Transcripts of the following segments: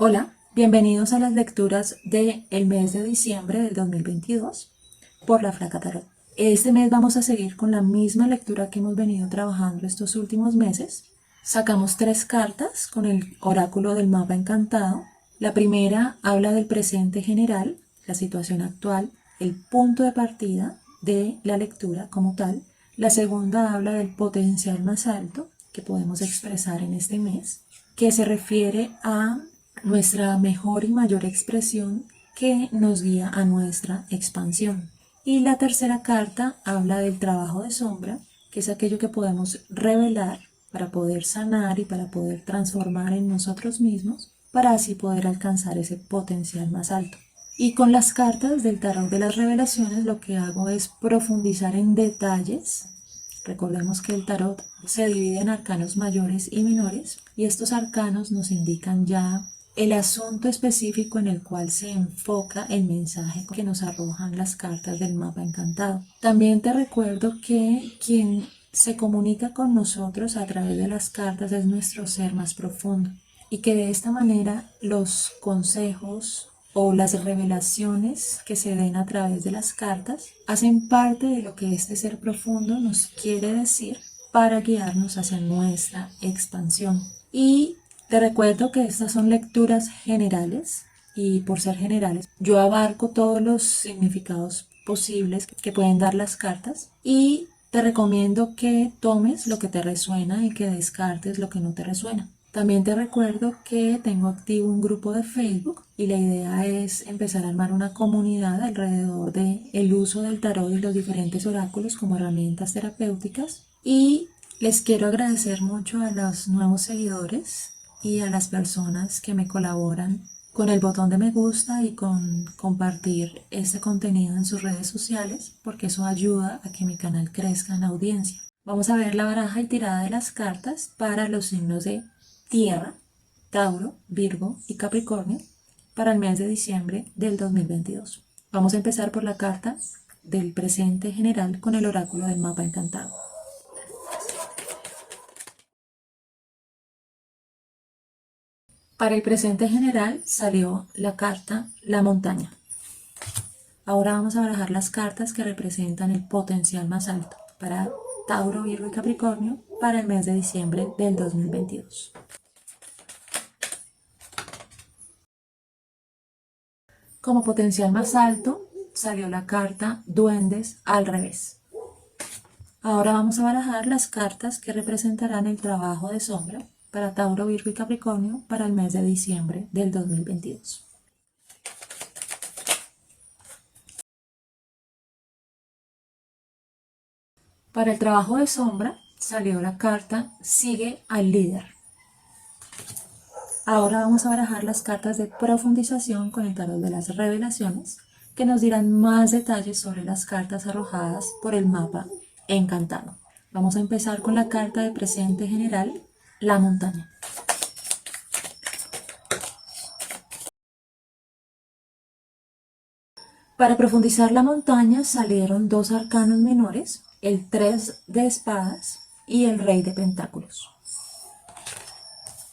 Hola, bienvenidos a las lecturas del mes de diciembre del 2022 por la Flaca Tarot. Este mes vamos a seguir con la misma lectura que hemos venido trabajando estos últimos meses. Sacamos 3 cartas con el oráculo del mapa encantado. La primera habla del presente general, la situación actual, el punto de partida de la lectura como tal. La segunda habla del potencial más alto que podemos expresar en este mes, que se refiere a nuestra mejor y mayor expresión que nos guía a nuestra expansión. Y la tercera carta habla del trabajo de sombra, que es aquello que podemos revelar para poder sanar y para poder transformar en nosotros mismos, para así poder alcanzar ese potencial más alto. Y con las cartas del tarot de las revelaciones lo que hago es profundizar en detalles. Recordemos que el tarot se divide en arcanos mayores y menores, y estos arcanos nos indican ya el asunto específico en el cual se enfoca el mensaje que nos arrojan las cartas del mapa encantado. También te recuerdo que quien se comunica con nosotros a través de las cartas es nuestro ser más profundo, y que de esta manera los consejos o las revelaciones que se den a través de las cartas hacen parte de lo que este ser profundo nos quiere decir para guiarnos hacia nuestra expansión. Y te recuerdo que estas son lecturas generales, y por ser generales yo abarco todos los significados posibles que pueden dar las cartas, y te recomiendo que tomes lo que te resuena y que descartes lo que no te resuena. También te recuerdo que tengo activo un grupo de Facebook, y la idea es empezar a armar una comunidad alrededor del uso del tarot y los diferentes oráculos como herramientas terapéuticas. Y les quiero agradecer mucho a los nuevos seguidores y a las personas que me colaboran con el botón de me gusta y con compartir este contenido en sus redes sociales, porque eso ayuda a que mi canal crezca en audiencia. Vamos a ver la baraja y tirada de las cartas para los signos de Tierra, Tauro, Virgo y Capricornio para el mes de diciembre del 2022. Vamos a empezar por la carta del presente general con el oráculo del mapa encantado. Para el presente general salió la carta La Montaña. Ahora vamos a barajar las cartas que representan el potencial más alto para Tauro, Virgo y Capricornio para el mes de diciembre del 2022. Como potencial más alto salió la carta Duendes al revés. Ahora vamos a barajar las cartas que representarán el trabajo de sombra para Tauro, Virgo y Capricornio para el mes de diciembre del 2022. Para el trabajo de sombra salió la carta Sigue al líder. Ahora vamos a barajar las cartas de profundización con el tarot de las revelaciones, que nos dirán más detalles sobre las cartas arrojadas por el mapa encantado. Vamos a empezar con la carta de presente general, La Montaña. Para profundizar la montaña salieron 2 arcanos menores, el 3 de espadas y el rey de pentáculos.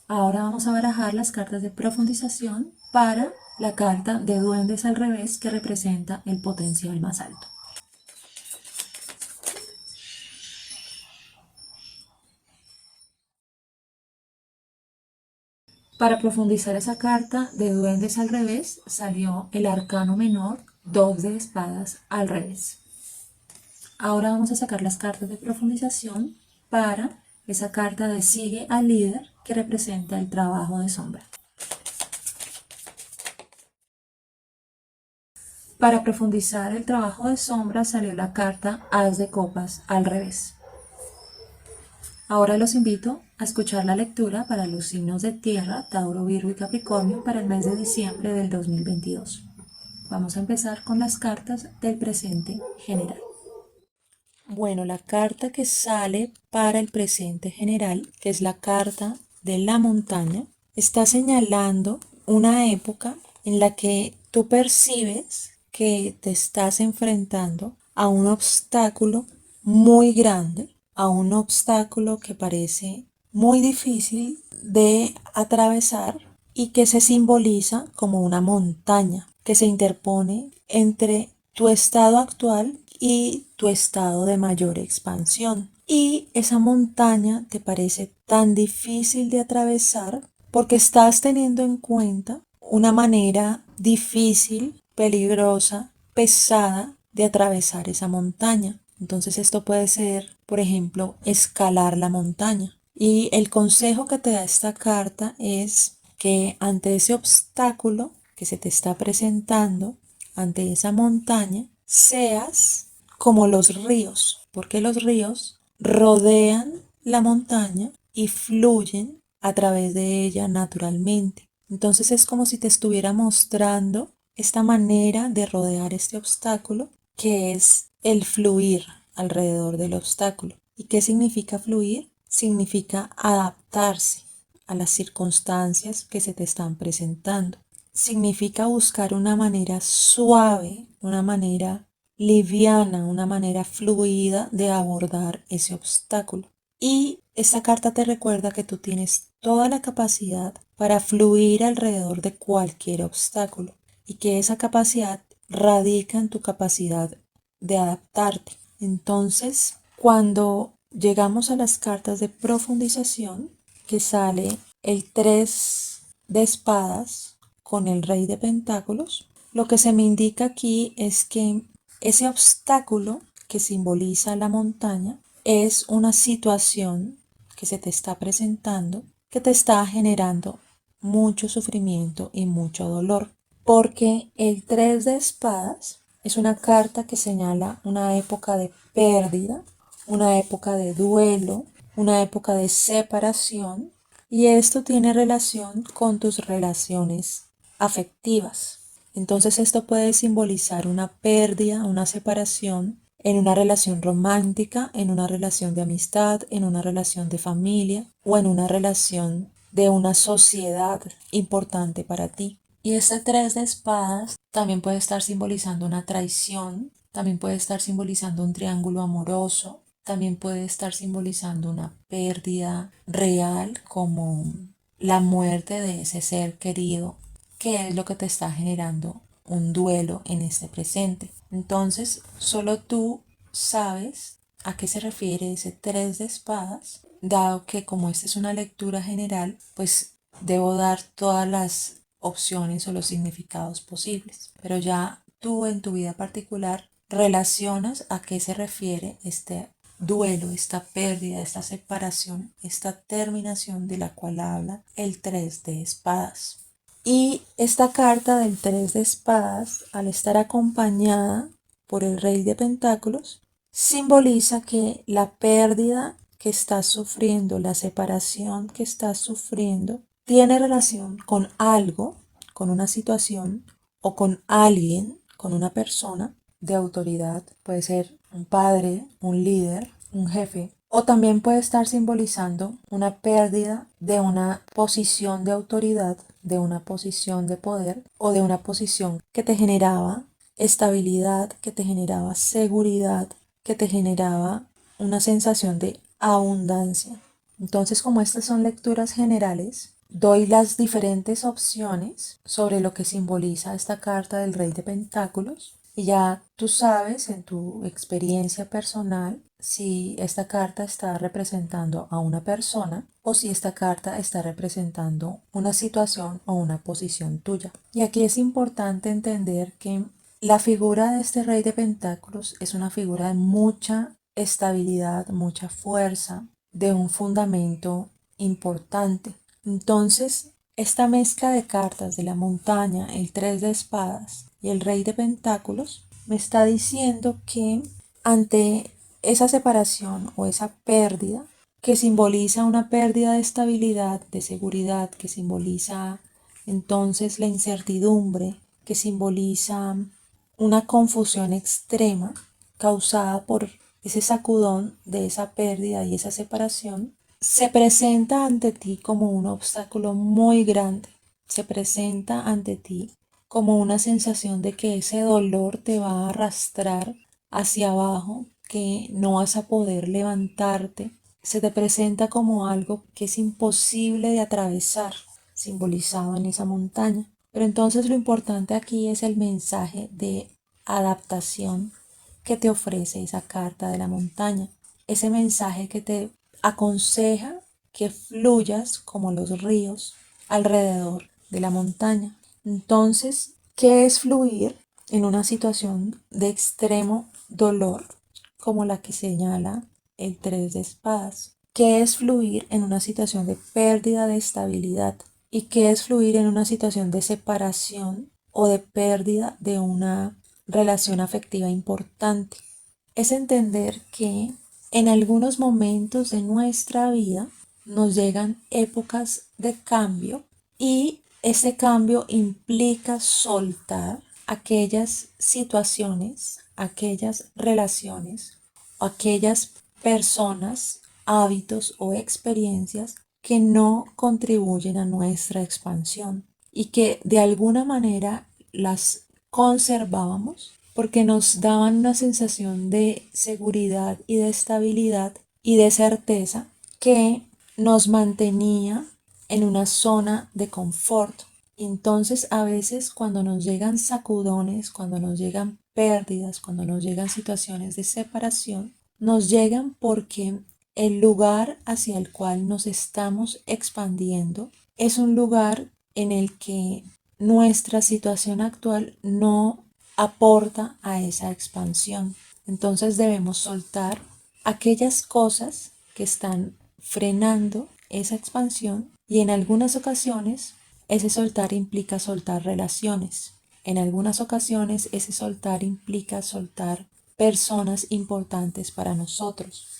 Ahora vamos a barajar las cartas de profundización para la carta de duendes al revés, que representa el potencial más alto. Para profundizar esa carta de duendes al revés salió el arcano menor 2 de espadas al revés. Ahora vamos a sacar las cartas de profundización para esa carta de Sigue al líder, que representa el trabajo de sombra. Para profundizar el trabajo de sombra salió la carta As de copas al revés. Ahora los invito a escuchar la lectura para los signos de Tierra, Tauro, Virgo y Capricornio para el mes de diciembre del 2022. Vamos a empezar con las cartas del presente general. Bueno, la carta que sale para el presente general, que es la carta de la montaña, está señalando una época en la que tú percibes que te estás enfrentando a un obstáculo muy grande, a un obstáculo que parece muy difícil de atravesar, y que se simboliza como una montaña que se interpone entre tu estado actual y tu estado de mayor expansión. Y esa montaña te parece tan difícil de atravesar porque estás teniendo en cuenta una manera difícil, peligrosa, pesada de atravesar esa montaña. Entonces esto puede ser, por ejemplo, escalar la montaña. Y el consejo que te da esta carta es que ante ese obstáculo que se te está presentando, ante esa montaña, seas como los ríos, porque los ríos rodean la montaña y fluyen a través de ella naturalmente. Entonces es como si te estuviera mostrando esta manera de rodear este obstáculo, que es el fluir alrededor del obstáculo. ¿Y qué significa fluir? Significa adaptarse a las circunstancias que se te están presentando. Significa buscar una manera suave, una manera liviana, una manera fluida de abordar ese obstáculo. Y esta carta te recuerda que tú tienes toda la capacidad para fluir alrededor de cualquier obstáculo y que esa capacidad radica en tu capacidad de adaptarte. Entonces, cuando llegamos a las cartas de profundización, que sale el 3 de espadas con el rey de pentáculos, lo que se me indica aquí es que ese obstáculo que simboliza la montaña es una situación que se te está presentando, que te está generando mucho sufrimiento y mucho dolor, porque el 3 de espadas es una carta que señala una época de pérdida, una época de duelo, una época de separación, y esto tiene relación con tus relaciones afectivas. Entonces esto puede simbolizar una pérdida, una separación en una relación romántica, en una relación de amistad, en una relación de familia o en una relación de una sociedad importante para ti. Y este 3 de espadas también puede estar simbolizando una traición, también puede estar simbolizando un triángulo amoroso, también puede estar simbolizando una pérdida real como la muerte de ese ser querido, que es lo que te está generando un duelo en este presente. Entonces, solo tú sabes a qué se refiere ese 3 de espadas, dado que como esta es una lectura general, pues debo dar todas las opciones o los significados posibles. Pero ya tú en tu vida particular relacionas a qué se refiere este duelo, esta pérdida, esta separación, esta terminación de la cual habla el 3 de espadas. Y esta carta del 3 de espadas, al estar acompañada por el rey de pentáculos, simboliza que la pérdida que estás sufriendo, la separación que estás sufriendo, tiene relación con algo, con una situación o con alguien, con una persona de autoridad. Puede ser un padre, un líder, un jefe, o también puede estar simbolizando una pérdida de una posición de autoridad, de una posición de poder o de una posición que te generaba estabilidad, que te generaba seguridad, que te generaba una sensación de abundancia. Entonces, como estas son lecturas generales, doy las diferentes opciones sobre lo que simboliza esta carta del Rey de Pentáculos y ya tú sabes en tu experiencia personal si esta carta está representando a una persona o si esta carta está representando una situación o una posición tuya. Y aquí es importante entender que la figura de este Rey de Pentáculos es una figura de mucha estabilidad, mucha fuerza, de un fundamento importante. Entonces, esta mezcla de cartas de la montaña, el 3 de espadas y el rey de pentáculos me está diciendo que ante esa separación o esa pérdida, que simboliza una pérdida de estabilidad, de seguridad, que simboliza entonces la incertidumbre, que simboliza una confusión extrema causada por ese sacudón de esa pérdida y esa separación, se presenta ante ti como un obstáculo muy grande, se presenta ante ti como una sensación de que ese dolor te va a arrastrar hacia abajo, que no vas a poder levantarte, se te presenta como algo que es imposible de atravesar. simbolizado en esa montaña. Pero entonces lo importante aquí es el mensaje de adaptación que te ofrece esa carta de la montaña. Ese mensaje que te aconseja que fluyas como los ríos alrededor de la montaña. Entonces, ¿qué es fluir en una situación de extremo dolor como la que señala el 3 de espadas? ¿Qué es fluir en una situación de pérdida de estabilidad? ¿Y qué es fluir en una situación de separación o de pérdida de una relación afectiva importante? Es entender que en algunos momentos de nuestra vida nos llegan épocas de cambio y ese cambio implica soltar aquellas situaciones, aquellas relaciones, aquellas personas, hábitos o experiencias que no contribuyen a nuestra expansión y que de alguna manera las conservábamos porque nos daban una sensación de seguridad y de estabilidad y de certeza que nos mantenía en una zona de confort. Entonces a veces cuando nos llegan sacudones, cuando nos llegan pérdidas, cuando nos llegan situaciones de separación, nos llegan porque el lugar hacia el cual nos estamos expandiendo es un lugar en el que nuestra situación actual no aporta a esa expansión. Entonces debemos soltar aquellas cosas que están frenando esa expansión y en algunas ocasiones ese soltar implica soltar relaciones. En algunas ocasiones ese soltar implica soltar personas importantes para nosotros.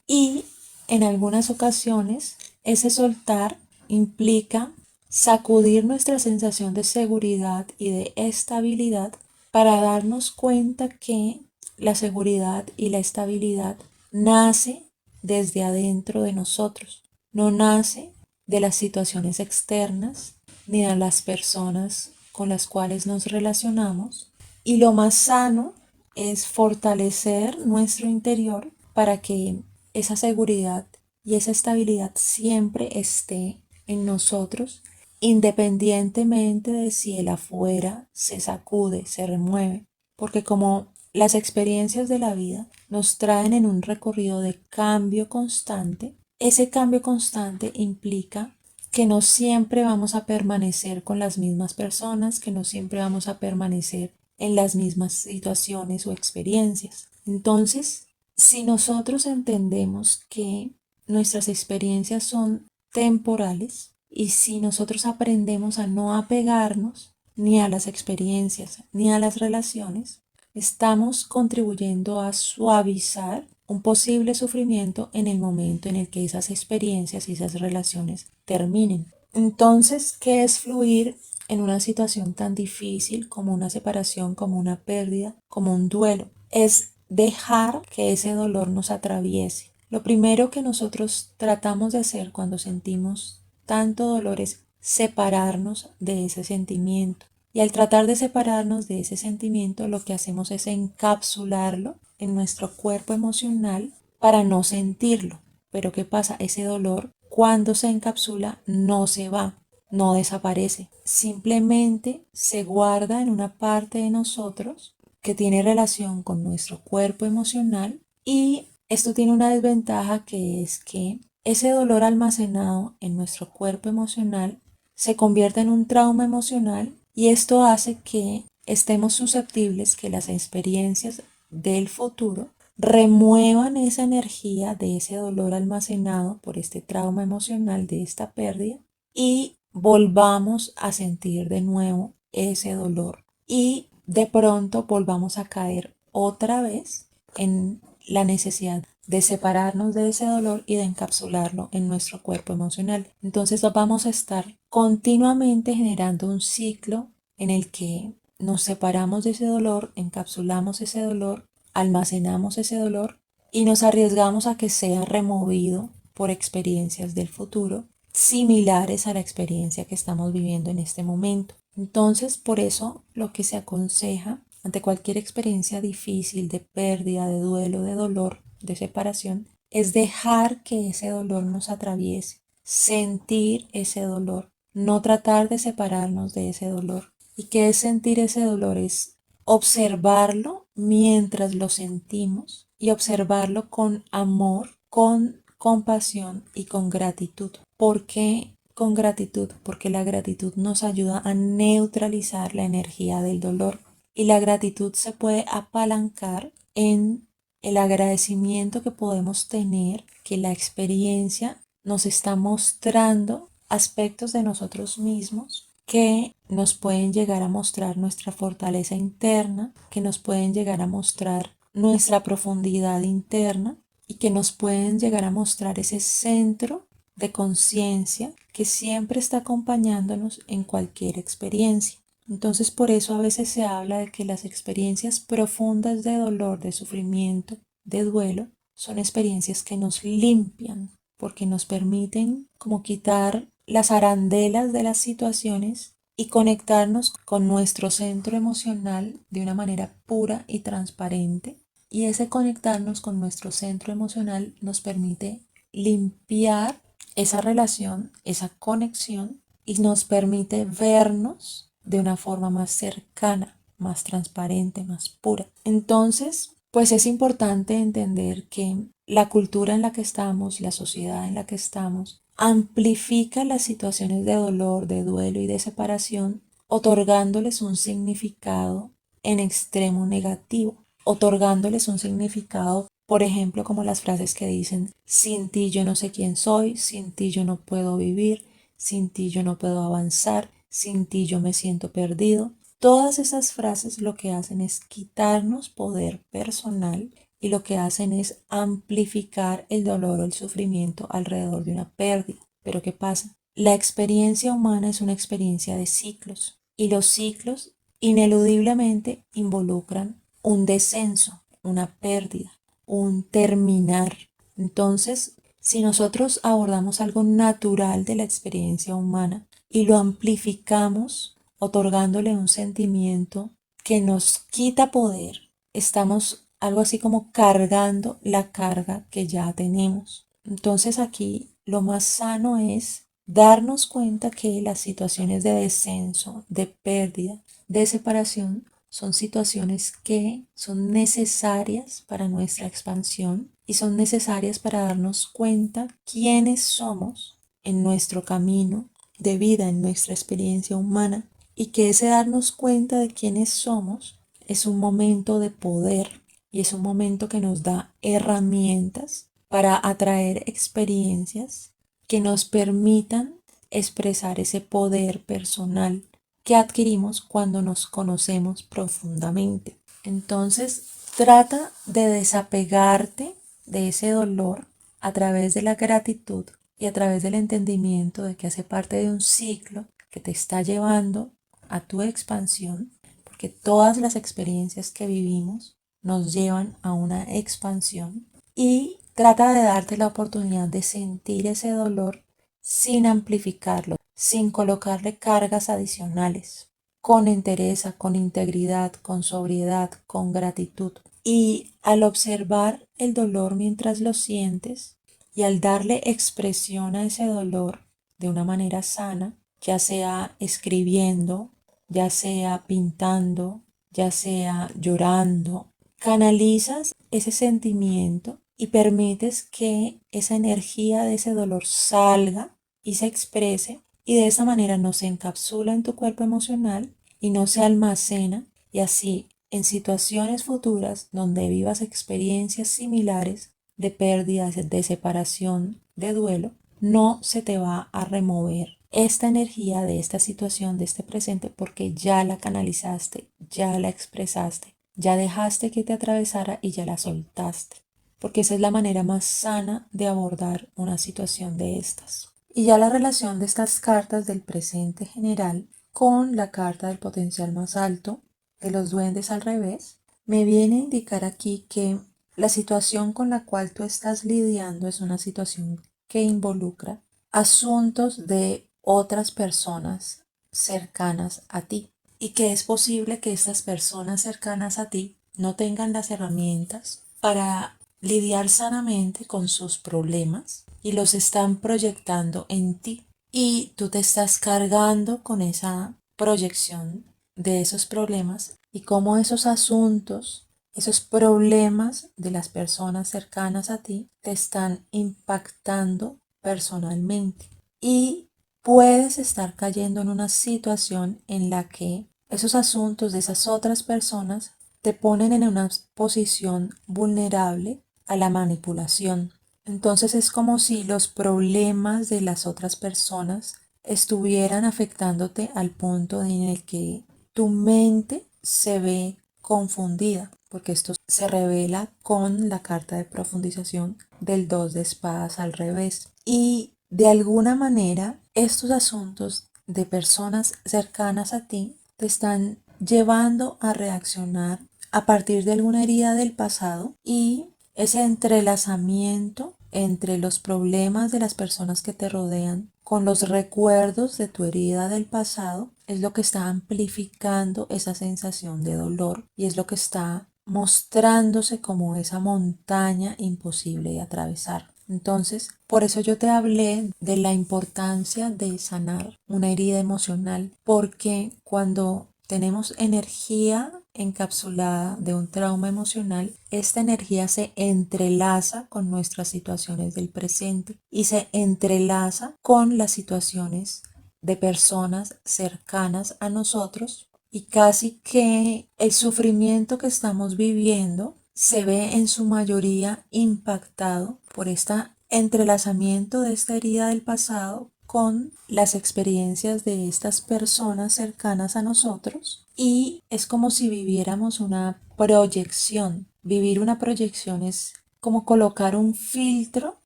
Y en algunas ocasiones ese soltar implica sacudir nuestra sensación de seguridad y de estabilidad para darnos cuenta que la seguridad y la estabilidad nace desde adentro de nosotros, no nace de las situaciones externas ni de las personas con las cuales nos relacionamos. Y lo más sano es fortalecer nuestro interior para que esa seguridad y esa estabilidad siempre esté en nosotros, independientemente de si el afuera se sacude, se remueve, porque como las experiencias de la vida nos traen en un recorrido de cambio constante, ese cambio constante implica que no siempre vamos a permanecer con las mismas personas, que no siempre vamos a permanecer en las mismas situaciones o experiencias. Entonces, si nosotros entendemos que nuestras experiencias son temporales y si nosotros aprendemos a no apegarnos ni a las experiencias ni a las relaciones, estamos contribuyendo a suavizar un posible sufrimiento en el momento en el que esas experiencias y esas relaciones terminen. Entonces, ¿qué es fluir en una situación tan difícil como una separación, como una pérdida, como un duelo? Es dejar que ese dolor nos atraviese. Lo primero que nosotros tratamos de hacer cuando sentimos tanto dolor es separarnos de ese sentimiento. Y al tratar de separarnos de ese sentimiento, lo que hacemos es encapsularlo en nuestro cuerpo emocional para no sentirlo. Pero ¿qué pasa? Ese dolor, cuando se encapsula, no se va, no desaparece. Simplemente se guarda en una parte de nosotros que tiene relación con nuestro cuerpo emocional y esto tiene una desventaja que es que ese dolor almacenado en nuestro cuerpo emocional se convierte en un trauma emocional y esto hace que estemos susceptibles que las experiencias del futuro remuevan esa energía de ese dolor almacenado por este trauma emocional de esta pérdida y volvamos a sentir de nuevo ese dolor y de pronto volvamos a caer otra vez en la necesidad de separarnos de ese dolor y de encapsularlo en nuestro cuerpo emocional. Entonces vamos a estar continuamente generando un ciclo en el que nos separamos de ese dolor, encapsulamos ese dolor, almacenamos ese dolor y nos arriesgamos a que sea removido por experiencias del futuro similares a la experiencia que estamos viviendo en este momento. Entonces, por eso lo que se aconseja ante cualquier experiencia difícil de pérdida, de duelo, de dolor, de separación, es dejar que ese dolor nos atraviese, sentir ese dolor, no tratar de separarnos de ese dolor. ¿Y qué es sentir ese dolor? Es observarlo mientras lo sentimos y observarlo con amor, con compasión y con gratitud. ¿Por qué con gratitud? Porque la gratitud nos ayuda a neutralizar la energía del dolor y la gratitud se puede apalancar en el agradecimiento que podemos tener, que la experiencia nos está mostrando aspectos de nosotros mismos que nos pueden llegar a mostrar nuestra fortaleza interna, que nos pueden llegar a mostrar nuestra profundidad interna y que nos pueden llegar a mostrar ese centro de conciencia que siempre está acompañándonos en cualquier experiencia. Entonces por eso a veces se habla de que las experiencias profundas de dolor, de sufrimiento, de duelo, son experiencias que nos limpian, porque nos permiten como quitar las arandelas de las situaciones y conectarnos con nuestro centro emocional de una manera pura y transparente. Y ese conectarnos con nuestro centro emocional nos permite limpiar esa relación, esa conexión y nos permite vernos de una forma más cercana, más transparente, más pura. Entonces, pues es importante entender que la cultura en la que estamos, la sociedad en la que estamos, amplifica las situaciones de dolor, de duelo y de separación, otorgándoles un significado en extremo negativo, otorgándoles un significado, por ejemplo, como las frases que dicen, sin ti yo no sé quién soy, sin ti yo no puedo vivir, sin ti yo no puedo avanzar, sin ti yo me siento perdido. Todas esas frases lo que hacen es quitarnos poder personal y lo que hacen es amplificar el dolor o el sufrimiento alrededor de una pérdida. Pero ¿qué pasa? La experiencia humana es una experiencia de ciclos y los ciclos ineludiblemente involucran un descenso, una pérdida, un terminar. Entonces, si nosotros abordamos algo natural de la experiencia humana y lo amplificamos, otorgándole un sentimiento que nos quita poder, estamos algo así como cargando la carga que ya tenemos. Entonces aquí lo más sano es darnos cuenta que las situaciones de descenso, de pérdida, de separación son situaciones que son necesarias para nuestra expansión y son necesarias para darnos cuenta quiénes somos en nuestro camino de vida, en nuestra experiencia humana, y que ese darnos cuenta de quiénes somos es un momento de poder y es un momento que nos da herramientas para atraer experiencias que nos permitan expresar ese poder personal que adquirimos cuando nos conocemos profundamente. Entonces, trata de desapegarte de ese dolor a través de la gratitud y a través del entendimiento de que hace parte de un ciclo que te está llevando a tu expansión, porque todas las experiencias que vivimos nos llevan a una expansión y trata de darte la oportunidad de sentir ese dolor sin amplificarlo, sin colocarle cargas adicionales, con entereza, con integridad, con sobriedad, con gratitud. Y al observar el dolor mientras lo sientes y al darle expresión a ese dolor de una manera sana, ya sea escribiendo, ya sea pintando, ya sea llorando, canalizas ese sentimiento y permites que esa energía de ese dolor salga y se exprese y de esa manera no se encapsula en tu cuerpo emocional y no se almacena y así en situaciones futuras donde vivas experiencias similares de pérdidas, de separación, de duelo, no se te va a remover esta energía de esta situación, de este presente, porque ya la canalizaste, ya la expresaste, ya dejaste que te atravesara y ya la soltaste, porque esa es la manera más sana de abordar una situación de estas. Y ya la relación de estas cartas del presente general con la carta del potencial más alto de los duendes al revés, me viene a indicar aquí que la situación con la cual tú estás lidiando es una situación que involucra asuntos de otras personas cercanas a ti y que es posible que estas personas cercanas a ti no tengan las herramientas para lidiar sanamente con sus problemas y los están proyectando en ti. y tú te estás cargando con esa proyección de esos problemas y cómo esos asuntos, esos problemas de las personas cercanas a ti te están impactando personalmente. Y puedes estar cayendo en una situación en la que esos asuntos de esas otras personas te ponen en una posición vulnerable a la manipulación. Entonces es como si los problemas de las otras personas estuvieran afectándote al punto en el que tu mente se ve confundida, porque esto se revela con la carta de profundización del 2 de espadas al revés. Y de alguna manera, estos asuntos de personas cercanas a ti te están llevando a reaccionar a partir de alguna herida del pasado, y ese entrelazamiento entre los problemas de las personas que te rodean con los recuerdos de tu herida del pasado es lo que está amplificando esa sensación de dolor y es lo que está mostrándose como esa montaña imposible de atravesar. Entonces, por eso yo te hablé de la importancia de sanar una herida emocional, porque cuando tenemos energía encapsulada de un trauma emocional, esta energía se entrelaza con nuestras situaciones del presente y se entrelaza con las situaciones de personas cercanas a nosotros, y casi que el sufrimiento que estamos viviendo se ve en su mayoría impactado por este entrelazamiento de esta herida del pasado con las experiencias de estas personas cercanas a nosotros, y es como si viviéramos una proyección. Vivir una proyección es como colocar un filtro,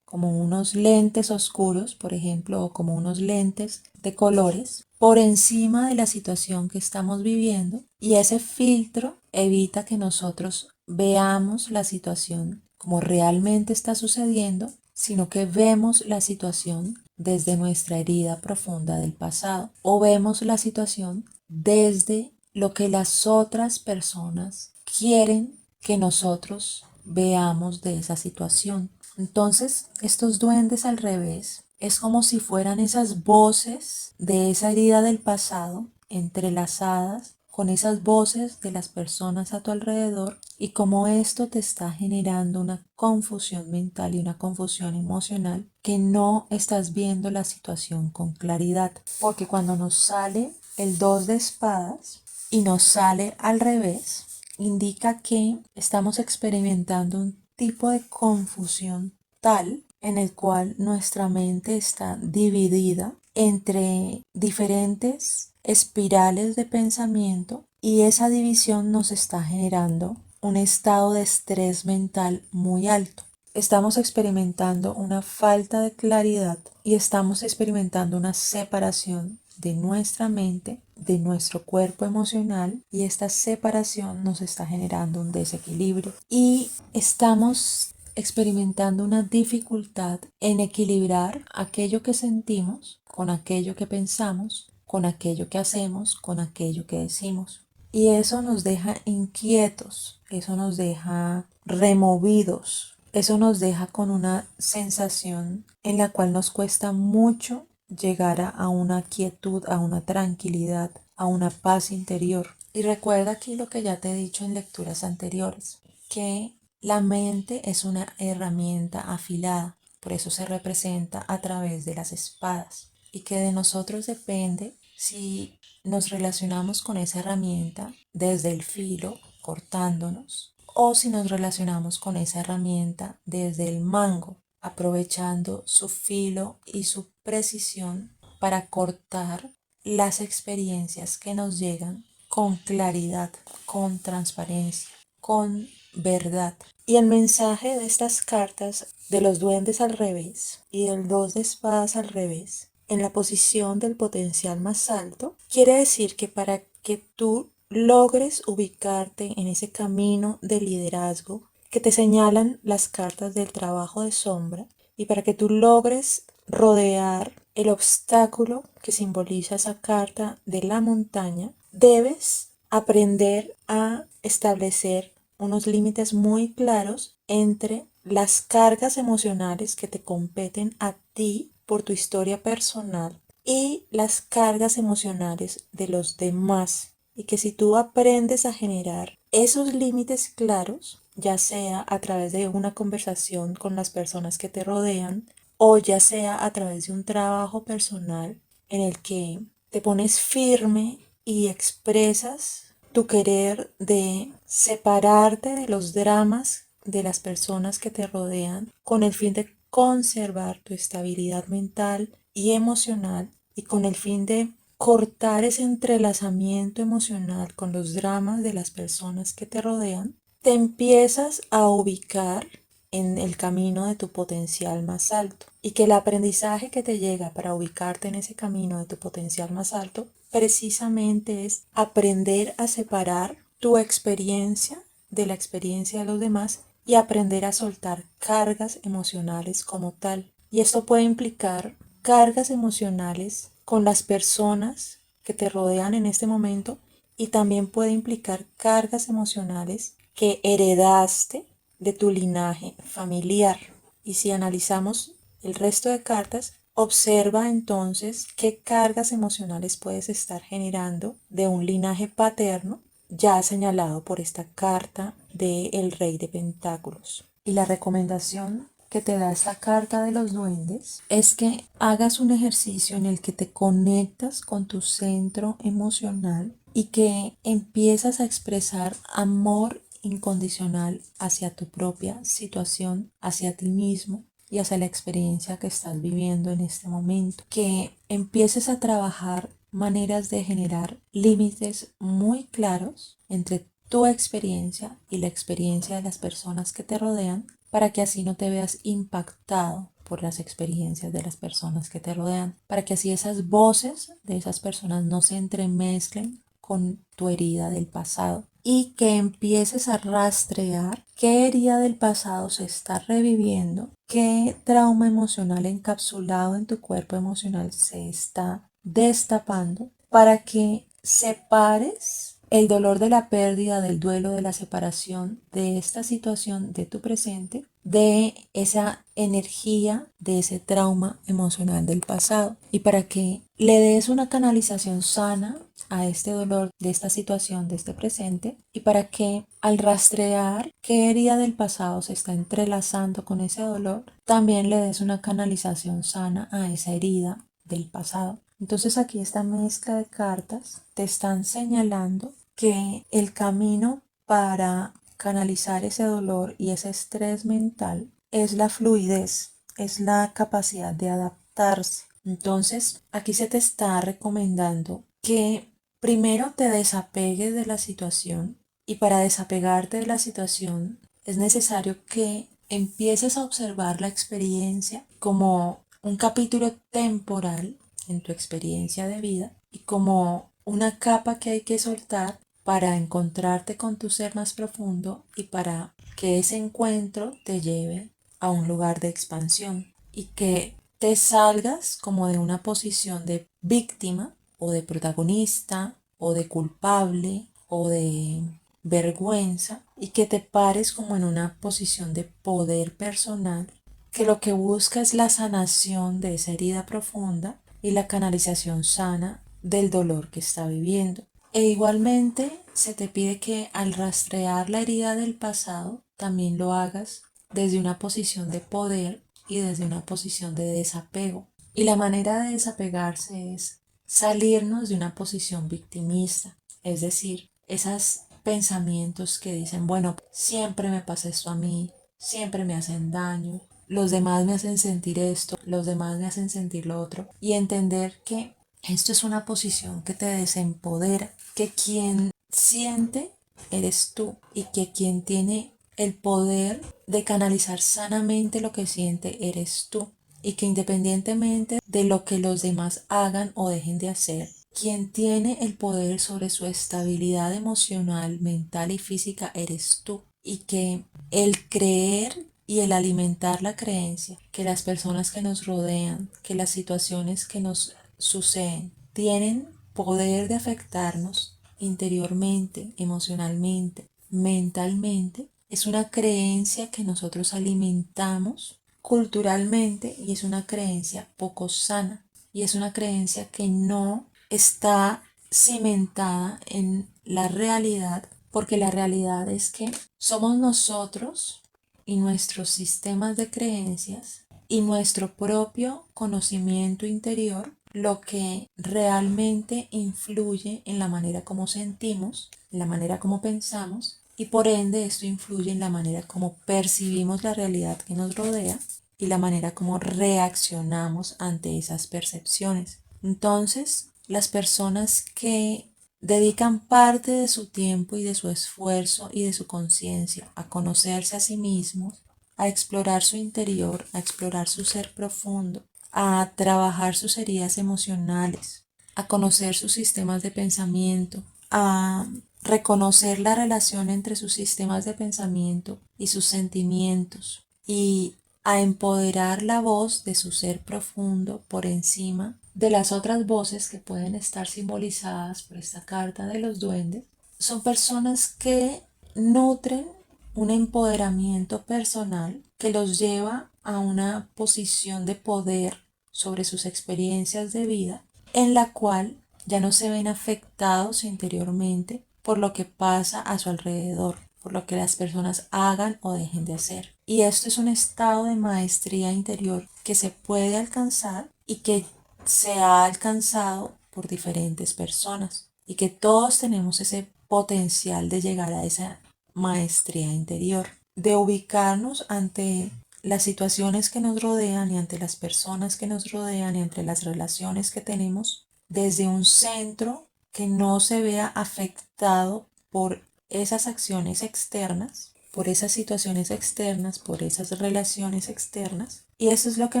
como unos lentes oscuros, por ejemplo, o como unos lentes de colores por encima de la situación que estamos viviendo, y ese filtro evita que nosotros veamos la situación como realmente está sucediendo, sino que vemos la situación desde nuestra herida profunda del pasado, o vemos la situación desde lo que las otras personas quieren que nosotros veamos de esa situación. Entonces, estos duendes al revés es como si fueran esas voces de esa herida del pasado entrelazadas con esas voces de las personas a tu alrededor, y como esto te está generando una confusión mental y una confusión emocional, que no estás viendo la situación con claridad. Porque cuando nos sale el 2 de espadas y nos sale al revés, indica que estamos experimentando un tipo de confusión tal en el cual nuestra mente está dividida entre diferentes espirales de pensamiento, y esa división nos está generando un estado de estrés mental muy alto. Estamos experimentando una falta de claridad y estamos experimentando una separación de nuestra mente, de nuestro cuerpo emocional, y esta separación nos está generando un desequilibrio y estamos experimentando una dificultad en equilibrar aquello que sentimos con aquello que pensamos, con aquello que hacemos, con aquello que decimos. Y eso nos deja inquietos, eso nos deja removidos, eso nos deja con una sensación en la cual nos cuesta mucho llegar a una quietud, a una tranquilidad, a una paz interior. Y recuerda aquí lo que ya te he dicho en lecturas anteriores, que la mente es una herramienta afilada, por eso se representa a través de las espadas, y que de nosotros depende si nos relacionamos con esa herramienta desde el filo, cortándonos, o si nos relacionamos con esa herramienta desde el mango, aprovechando su filo y su precisión para cortar las experiencias que nos llegan con claridad, con transparencia, con verdad. Y el mensaje de estas cartas de los duendes al revés y del 2 de espadas al revés en la posición del potencial más alto quiere decir que para que tú logres ubicarte en ese camino de liderazgo que te señalan las cartas del trabajo de sombra, y para que tú logres rodear el obstáculo que simboliza esa carta de la montaña, debes aprender a establecer unos límites muy claros entre las cargas emocionales que te competen a ti por tu historia personal y las cargas emocionales de los demás. Y que si tú aprendes a generar esos límites claros, ya sea a través de una conversación con las personas que te rodean o ya sea a través de un trabajo personal en el que te pones firme y expresas tu querer de separarte de los dramas de las personas que te rodean con el fin de conservar tu estabilidad mental y emocional y con el fin de cortar ese entrelazamiento emocional con los dramas de las personas que te rodean, te empiezas a ubicar en el camino de tu potencial más alto y que el aprendizaje que te llega para ubicarte en ese camino de tu potencial más alto precisamente es aprender a separar tu experiencia de la experiencia de los demás y aprender a soltar cargas emocionales como tal. Y esto puede implicar cargas emocionales con las personas que te rodean en este momento y también puede implicar cargas emocionales que heredaste de tu linaje familiar. Y si analizamos el resto de cartas, observa entonces qué cargas emocionales puedes estar generando de un linaje paterno ya señalado por esta carta del Rey de Pentáculos. Y la recomendación que te da esta carta de los duendes es que hagas un ejercicio en el que te conectas con tu centro emocional y que empiezas a expresar amor incondicional hacia tu propia situación, hacia ti mismo y hacia la experiencia que estás viviendo en este momento. Que empieces a trabajar maneras de generar límites muy claros entre tu experiencia y la experiencia de las personas que te rodean para que así no te veas impactado por las experiencias de las personas que te rodean, para que así esas voces de esas personas no se entremezclen con tu herida del pasado y que empieces a rastrear qué herida del pasado se está reviviendo, qué trauma emocional encapsulado en tu cuerpo emocional se está destapando para que separes el dolor de la pérdida, del duelo, de la separación, de esta situación de tu presente, de esa energía, de ese trauma emocional del pasado y para que le des una canalización sana a este dolor de esta situación de este presente y para que al rastrear qué herida del pasado se está entrelazando con ese dolor, también le des una canalización sana a esa herida del pasado. Entonces aquí esta mezcla de cartas te están señalando que el camino para canalizar ese dolor y ese estrés mental es la fluidez, es la capacidad de adaptarse. Entonces aquí se te está recomendando que primero te desapegues de la situación y para desapegarte de la situación es necesario que empieces a observar la experiencia como un capítulo temporal en tu experiencia de vida y como una capa que hay que soltar para encontrarte con tu ser más profundo y para que ese encuentro te lleve a un lugar de expansión y que te salgas como de una posición de víctima o de protagonista o de culpable o de vergüenza y que te pares como en una posición de poder personal que lo que busca es la sanación de esa herida profunda y la canalización sana del dolor que está viviendo. E igualmente se te pide que al rastrear la herida del pasado también lo hagas desde una posición de poder y desde una posición de desapego. Y la manera de desapegarse es salirnos de una posición victimista, es decir, esos pensamientos que dicen, bueno, siempre me pasa esto a mí, siempre me hacen daño, los demás me hacen sentir esto, los demás me hacen sentir lo otro, y entender que esto es una posición que te desempodera, que quien siente eres tú y que quien tiene el poder de canalizar sanamente lo que siente eres tú y que independientemente de lo que los demás hagan o dejen de hacer, quien tiene el poder sobre su estabilidad emocional, mental y física eres tú y que el creer y el alimentar la creencia que las personas que nos rodean, que las situaciones que nos suceden tienen poder de afectarnos interiormente, emocionalmente, mentalmente, es una creencia que nosotros alimentamos culturalmente y es una creencia poco sana. y es una creencia que no está cimentada en la realidad, porque la realidad es que somos nosotros y nuestros sistemas de creencias y nuestro propio conocimiento interior lo que realmente influye en la manera como sentimos, en la manera como pensamos, y por ende esto influye en la manera como percibimos la realidad que nos rodea y la manera como reaccionamos ante esas percepciones. Entonces, las personas que dedican parte de su tiempo y de su esfuerzo y de su conciencia a conocerse a sí mismos, a explorar su interior, a explorar su ser profundo, a trabajar sus heridas emocionales, a conocer sus sistemas de pensamiento, a reconocer la relación entre sus sistemas de pensamiento y sus sentimientos y a empoderar la voz de su ser profundo por encima de las otras voces que pueden estar simbolizadas por esta carta de los duendes. Son personas que nutren un empoderamiento personal que los lleva a una posición de poder sobre sus experiencias de vida, en la cual ya no se ven afectados interiormente por lo que pasa a su alrededor, por lo que las personas hagan o dejen de hacer. Y esto es un estado de maestría interior que se puede alcanzar y que se ha alcanzado por diferentes personas y que todos tenemos ese potencial de llegar a esa maestría interior, de ubicarnos ante las situaciones que nos rodean y ante las personas que nos rodean y ante las relaciones que tenemos desde un centro que no se vea afectado por esas acciones externas, por esas situaciones externas, por esas relaciones externas. Y eso es lo que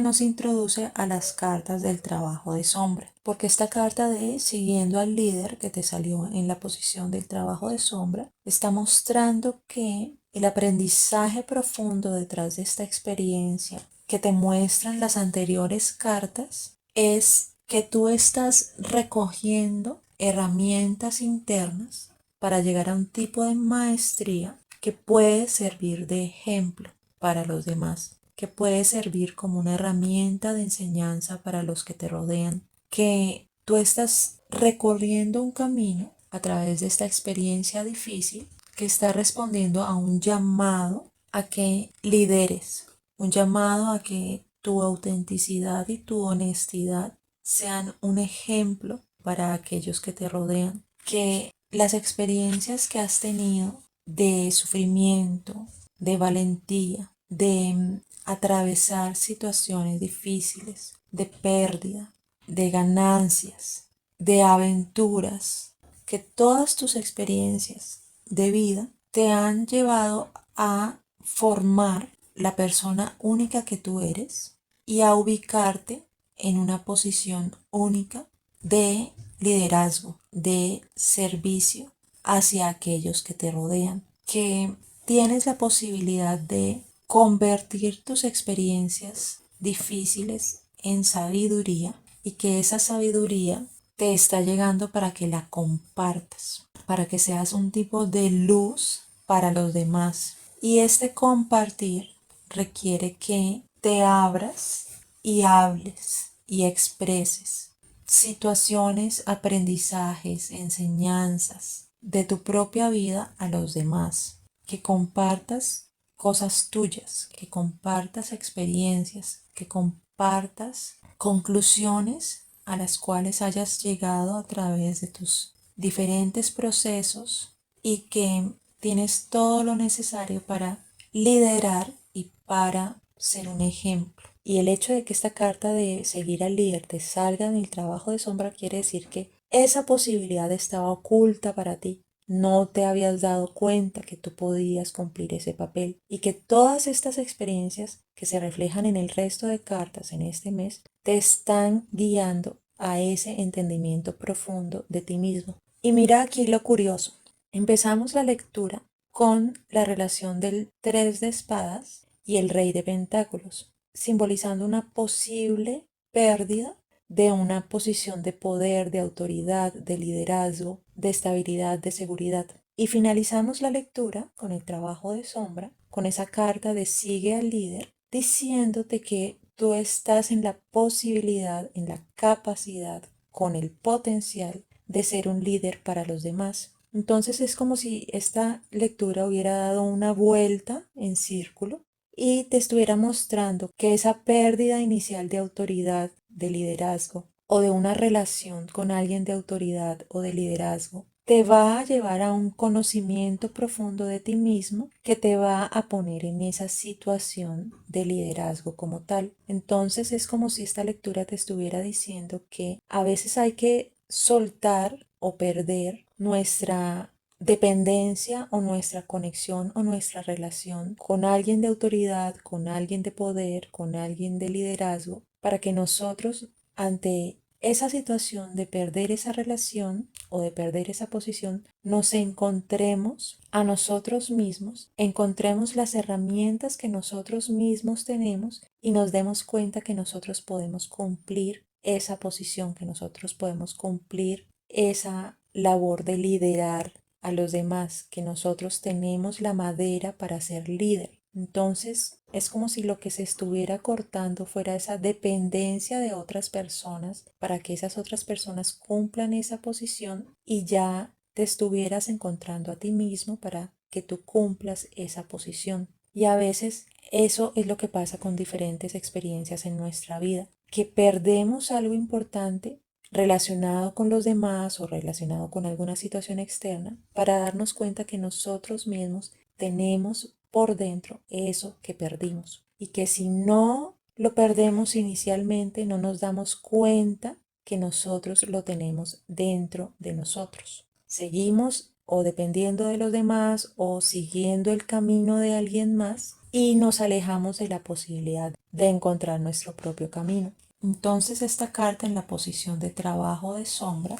nos introduce a las cartas del trabajo de sombra. Porque esta carta de siguiendo al líder que te salió en la posición del trabajo de sombra está mostrando que el aprendizaje profundo detrás de esta experiencia que te muestran las anteriores cartas es que tú estás recogiendo herramientas internas para llegar a un tipo de maestría que puede servir de ejemplo para los demás, que puede servir como una herramienta de enseñanza para los que te rodean, que tú estás recorriendo un camino a través de esta experiencia difícil que está respondiendo a un llamado a que lideres, un llamado a que tu autenticidad y tu honestidad sean un ejemplo para aquellos que te rodean, que las experiencias que has tenido de sufrimiento, de valentía, de atravesar situaciones difíciles, de pérdida, de ganancias, de aventuras, que todas tus experiencias de vida te han llevado a formar la persona única que tú eres y a ubicarte en una posición única de liderazgo, de servicio hacia aquellos que te rodean, que tienes la posibilidad de convertir tus experiencias difíciles en sabiduría y que esa sabiduría te está llegando para que la compartas, para que seas un tipo de luz para los demás. Y este compartir requiere que te abras y hables y expreses situaciones, aprendizajes, enseñanzas de tu propia vida a los demás, que compartas cosas tuyas, que compartas experiencias, que compartas conclusiones a las cuales hayas llegado a través de tus diferentes procesos y que tienes todo lo necesario para liderar y para ser un ejemplo. Y el hecho de que esta carta de seguir al líder te salga en el trabajo de sombra quiere decir que esa posibilidad estaba oculta para ti. No te habías dado cuenta que tú podías cumplir ese papel y que todas estas experiencias que se reflejan en el resto de cartas en este mes te están guiando a ese entendimiento profundo de ti mismo. Y mira aquí lo curioso. Empezamos la lectura con la relación del 3 de espadas y el rey de pentáculos, simbolizando una posible pérdida de una posición de poder, de autoridad, de liderazgo, de estabilidad, de seguridad. Y finalizamos la lectura con el trabajo de sombra, con esa carta de sigue al líder, diciéndote que tú estás en la posibilidad, en la capacidad, con el potencial de ser un líder para los demás. Entonces es como si esta lectura hubiera dado una vuelta en círculo y te estuviera mostrando que esa pérdida inicial de autoridad, de liderazgo o de una relación con alguien de autoridad o de liderazgo te va a llevar a un conocimiento profundo de ti mismo que te va a poner en esa situación de liderazgo como tal. Entonces es como si esta lectura te estuviera diciendo que a veces hay que soltar o perder nuestra dependencia o nuestra conexión o nuestra relación con alguien de autoridad, con alguien de poder, con alguien de liderazgo, para que nosotros ante esa situación de perder esa relación o de perder esa posición, nos encontremos a nosotros mismos, encontremos las herramientas que nosotros mismos tenemos y nos demos cuenta que nosotros podemos cumplir esa posición, que nosotros podemos cumplir esa labor de liderar a los demás, que nosotros tenemos la madera para ser líder. Entonces es como si lo que se estuviera cortando fuera esa dependencia de otras personas para que esas otras personas cumplan esa posición y ya te estuvieras encontrando a ti mismo para que tú cumplas esa posición. Y a veces eso es lo que pasa con diferentes experiencias en nuestra vida, que perdemos algo importante relacionado con los demás o relacionado con alguna situación externa para darnos cuenta que nosotros mismos tenemos por dentro eso que perdimos y que si no lo perdemos inicialmente no nos damos cuenta que nosotros lo tenemos dentro de nosotros. Seguimos o dependiendo de los demás o siguiendo el camino de alguien más y nos alejamos de la posibilidad de encontrar nuestro propio camino. Entonces esta carta en la posición de trabajo de sombra,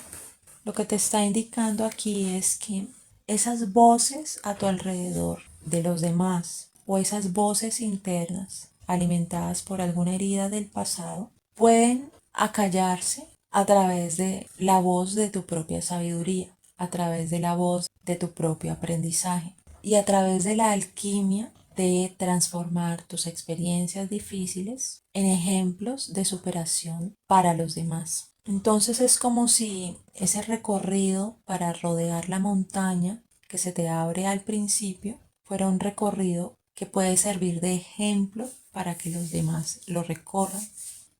lo que te está indicando aquí es que esas voces a tu alrededor de los demás o esas voces internas alimentadas por alguna herida del pasado pueden acallarse a través de la voz de tu propia sabiduría, a través de la voz de tu propio aprendizaje y a través de la alquimia de transformar tus experiencias difíciles en ejemplos de superación para los demás. Entonces es como si ese recorrido para rodear la montaña que se te abre al principio fuera un recorrido que puede servir de ejemplo para que los demás lo recorran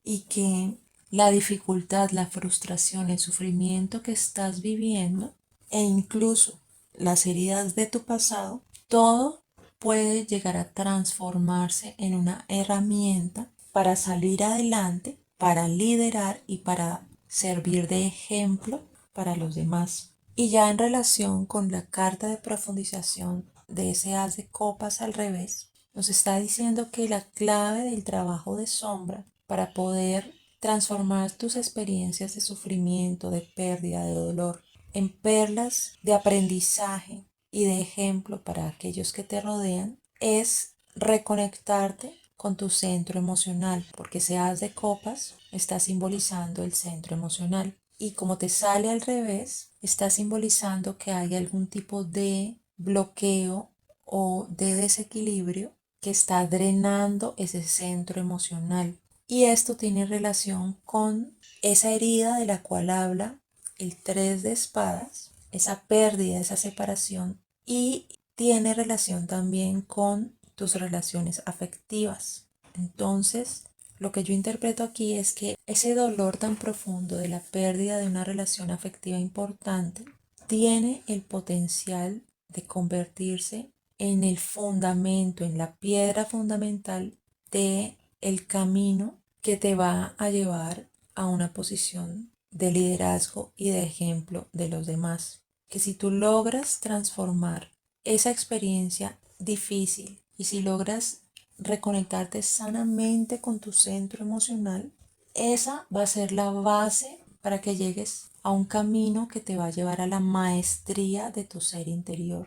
y que la dificultad, la frustración, el sufrimiento que estás viviendo e incluso las heridas de tu pasado, todo puede llegar a transformarse en una herramienta para salir adelante, para liderar y para servir de ejemplo para los demás. Y ya en relación con la carta de profundización de ese as de copas al revés, nos está diciendo que la clave del trabajo de sombra para poder transformar tus experiencias de sufrimiento, de pérdida, de dolor en perlas de aprendizaje y de ejemplo para aquellos que te rodean es reconectarte con tu centro emocional, porque ese as de copas está simbolizando el centro emocional y como te sale al revés, está simbolizando que hay algún tipo de bloqueo o de desequilibrio que está drenando ese centro emocional. Y esto tiene relación con esa herida de la cual habla el 3 de espadas, esa pérdida, esa separación, y tiene relación también con tus relaciones afectivas. Entonces, lo que yo interpreto aquí es que ese dolor tan profundo de la pérdida de una relación afectiva importante tiene el potencial de convertirse en el fundamento, en la piedra fundamental de el camino que te va a llevar a una posición de liderazgo y de ejemplo de los demás. Que si tú logras transformar esa experiencia difícil y si logras reconectarte sanamente con tu centro emocional, esa va a ser la base para que llegues a un camino que te va a llevar a la maestría de tu ser interior.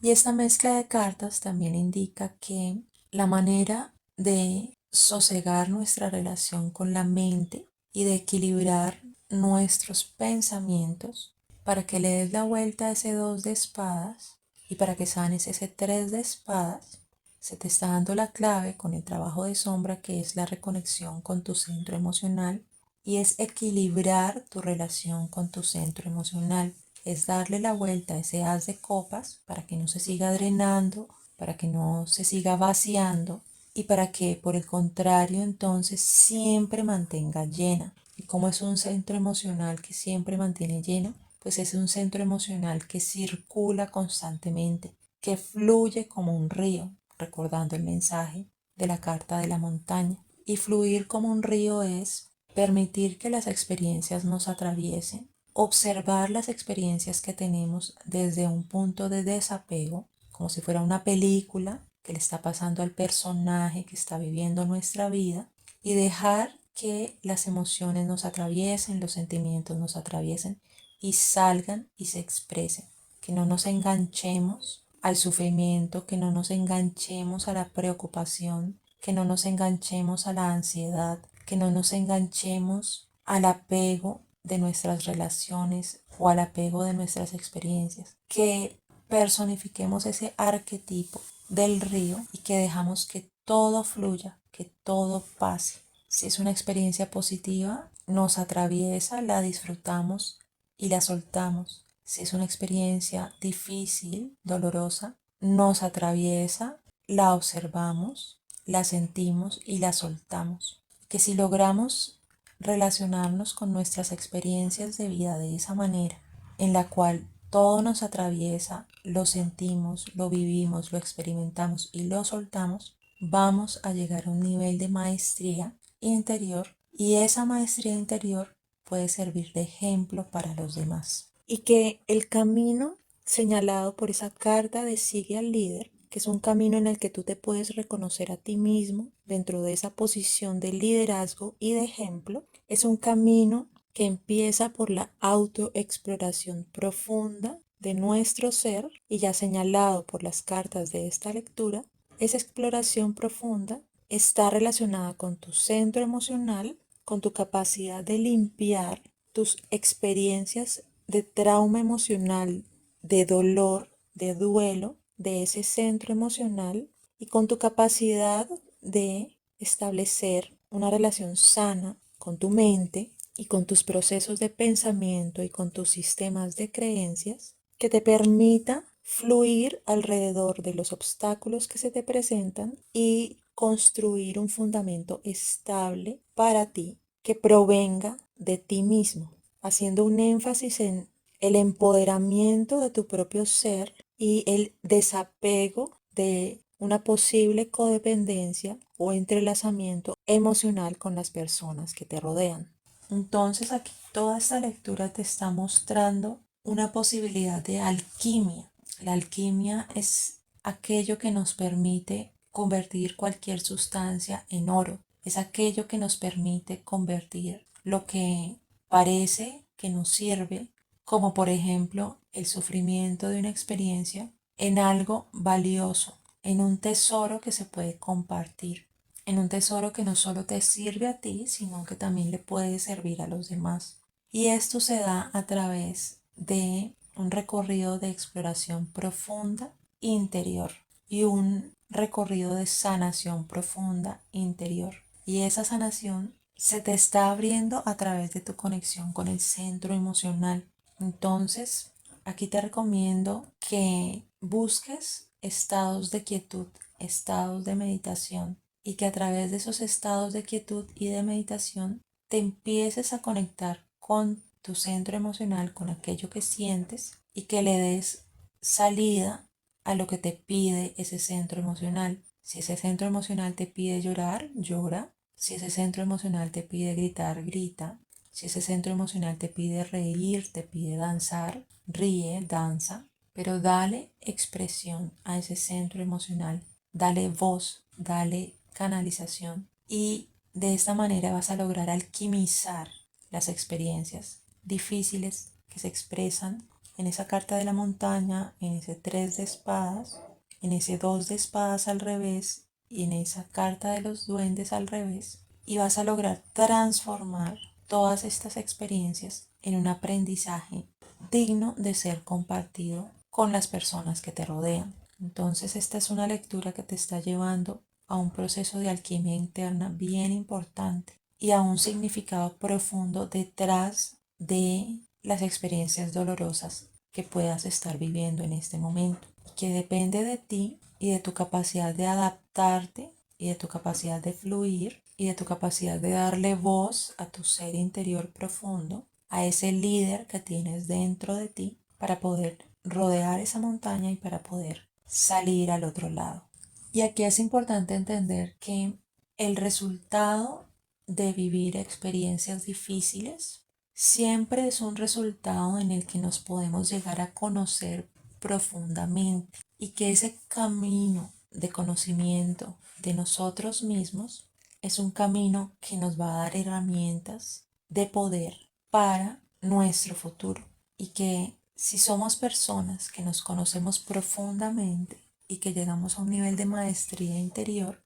Y esta mezcla de cartas también indica que la manera de sosegar nuestra relación con la mente y de equilibrar nuestros pensamientos para que le des la vuelta a ese 2 de espadas y para que sanes ese 3 de espadas se te está dando la clave con el trabajo de sombra, que es la reconexión con tu centro emocional, y es equilibrar tu relación con tu centro emocional. Es darle la vuelta a ese haz de copas para que no se siga drenando, para que no se siga vaciando y para que, por el contrario, entonces siempre mantenga llena. Y como es un centro emocional que siempre mantiene lleno, pues es un centro emocional que circula constantemente, que fluye como un río, recordando el mensaje de la carta de la montaña. Y fluir como un río es permitir que las experiencias nos atraviesen, observar las experiencias que tenemos desde un punto de desapego, como si fuera una película que le está pasando al personaje que está viviendo nuestra vida, y dejar que las emociones nos atraviesen, los sentimientos nos atraviesen y salgan y se expresen. Que no nos enganchemos al sufrimiento, que no nos enganchemos a la preocupación, que no nos enganchemos a la ansiedad, que no nos enganchemos al apego de nuestras relaciones o al apego de nuestras experiencias, que personifiquemos ese arquetipo del río y que dejamos que todo fluya, que todo pase. Si es una experiencia positiva, nos atraviesa, la disfrutamos y la soltamos. Si es una experiencia difícil, dolorosa, nos atraviesa, la observamos, la sentimos y la soltamos. Que si logramos relacionarnos con nuestras experiencias de vida de esa manera, en la cual todo nos atraviesa, lo sentimos, lo vivimos, lo experimentamos y lo soltamos, vamos a llegar a un nivel de maestría interior, y esa maestría interior puede servir de ejemplo para los demás. Y que el camino señalado por esa carta de Sigue al Líder, que es un camino en el que tú te puedes reconocer a ti mismo dentro de esa posición de liderazgo y de ejemplo, es un camino que empieza por la autoexploración profunda de nuestro ser, y ya señalado por las cartas de esta lectura, esa exploración profunda está relacionada con tu centro emocional, con tu capacidad de limpiar tus experiencias de trauma emocional, de dolor, de duelo de ese centro emocional, y con tu capacidad de establecer una relación sana con tu mente y con tus procesos de pensamiento y con tus sistemas de creencias, que te permita fluir alrededor de los obstáculos que se te presentan y construir un fundamento estable para ti que provenga de ti mismo, haciendo un énfasis en el empoderamiento de tu propio ser y el desapego de una posible codependencia o entrelazamiento emocional con las personas que te rodean. Entonces aquí toda esta lectura te está mostrando una posibilidad de alquimia. La alquimia es aquello que nos permite convertir cualquier sustancia en oro. Es aquello que nos permite convertir lo que parece que nos sirve, como por ejemplo el sufrimiento de una experiencia, en algo valioso, en un tesoro que se puede compartir, en un tesoro que no solo te sirve a ti, sino que también le puede servir a los demás. Y esto se da a través de un recorrido de exploración profunda interior y un recorrido de sanación profunda interior. Y esa sanación se te está abriendo a través de tu conexión con el centro emocional. Entonces, aquí te recomiendo que busques estados de quietud, estados de meditación, y que a través de esos estados de quietud y de meditación te empieces a conectar con tu centro emocional, con aquello que sientes, y que le des salida a lo que te pide ese centro emocional. Si ese centro emocional te pide llorar, llora. Si ese centro emocional te pide gritar, grita. Si ese centro emocional te pide reír, te pide danzar, ríe, danza. Pero dale expresión a ese centro emocional. Dale voz, dale canalización. Y de esta manera vas a lograr alquimizar las experiencias difíciles que se expresan en esa carta de la montaña, en ese 3 de espadas, en ese 2 de espadas al revés y en esa carta de los duendes al revés. Y vas a lograr transformar todas estas experiencias en un aprendizaje digno de ser compartido con las personas que te rodean. Entonces esta es una lectura que te está llevando a un proceso de alquimia interna bien importante y a un significado profundo detrás de las experiencias dolorosas que puedas estar viviendo en este momento, que depende de ti y de tu capacidad de adaptarte y de tu capacidad de fluir y de tu capacidad de darle voz a tu ser interior profundo, a ese líder que tienes dentro de ti para poder rodear esa montaña y para poder salir al otro lado. Y aquí es importante entender que el resultado de vivir experiencias difíciles siempre es un resultado en el que nos podemos llegar a conocer profundamente y que ese camino de conocimiento de nosotros mismos es un camino que nos va a dar herramientas de poder para nuestro futuro y que si somos personas que nos conocemos profundamente y que llegamos a un nivel de maestría interior,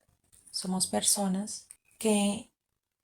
somos personas que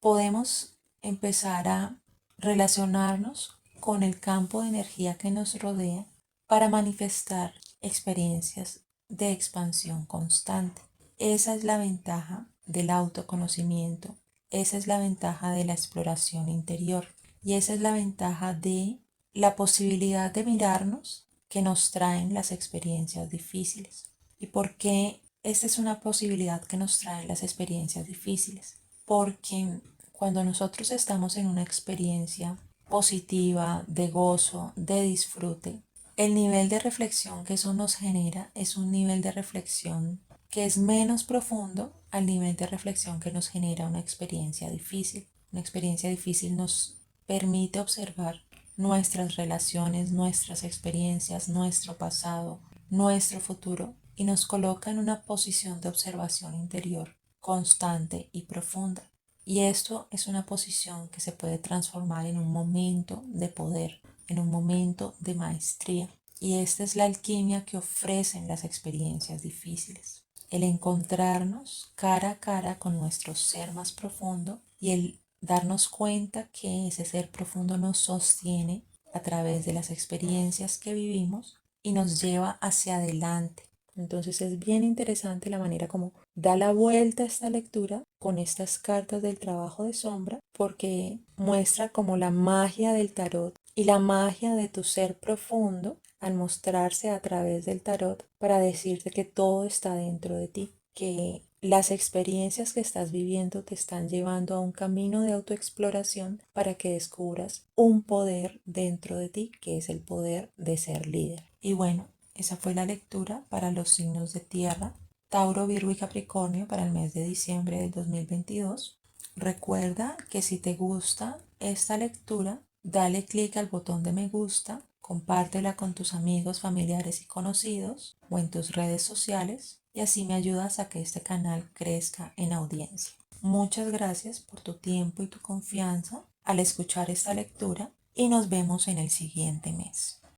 podemos empezar a relacionarnos con el campo de energía que nos rodea para manifestar experiencias de expansión constante. Esa es la ventaja del autoconocimiento, esa es la ventaja de la exploración interior y esa es la ventaja de la posibilidad de mirarnos que nos traen las experiencias difíciles. ¿Y por qué esta es una posibilidad que nos traen las experiencias difíciles? Porque cuando nosotros estamos en una experiencia positiva, de gozo, de disfrute, el nivel de reflexión que eso nos genera es un nivel de reflexión que es menos profundo al nivel de reflexión que nos genera una experiencia difícil. Una experiencia difícil nos permite observar nuestras relaciones, nuestras experiencias, nuestro pasado, nuestro futuro y nos coloca en una posición de observación interior constante y profunda. Y esto es una posición que se puede transformar en un momento de poder, en un momento de maestría. Y esta es la alquimia que ofrecen las experiencias difíciles. El encontrarnos cara a cara con nuestro ser más profundo y el darnos cuenta que ese ser profundo nos sostiene a través de las experiencias que vivimos y nos lleva hacia adelante. Entonces es bien interesante la manera como da la vuelta a esta lectura con estas cartas del trabajo de sombra, porque muestra como la magia del tarot y la magia de tu ser profundo al mostrarse a través del tarot para decirte que todo está dentro de ti, que las experiencias que estás viviendo te están llevando a un camino de autoexploración para que descubras un poder dentro de ti, que es el poder de ser líder. Y bueno, esa fue la lectura para los signos de tierra, Tauro, Virgo y Capricornio para el mes de diciembre del 2022. Recuerda que si te gusta esta lectura, dale clic al botón de me gusta, compártela con tus amigos, familiares y conocidos o en tus redes sociales y así me ayudas a que este canal crezca en audiencia. Muchas gracias por tu tiempo y tu confianza al escuchar esta lectura y nos vemos en el siguiente mes.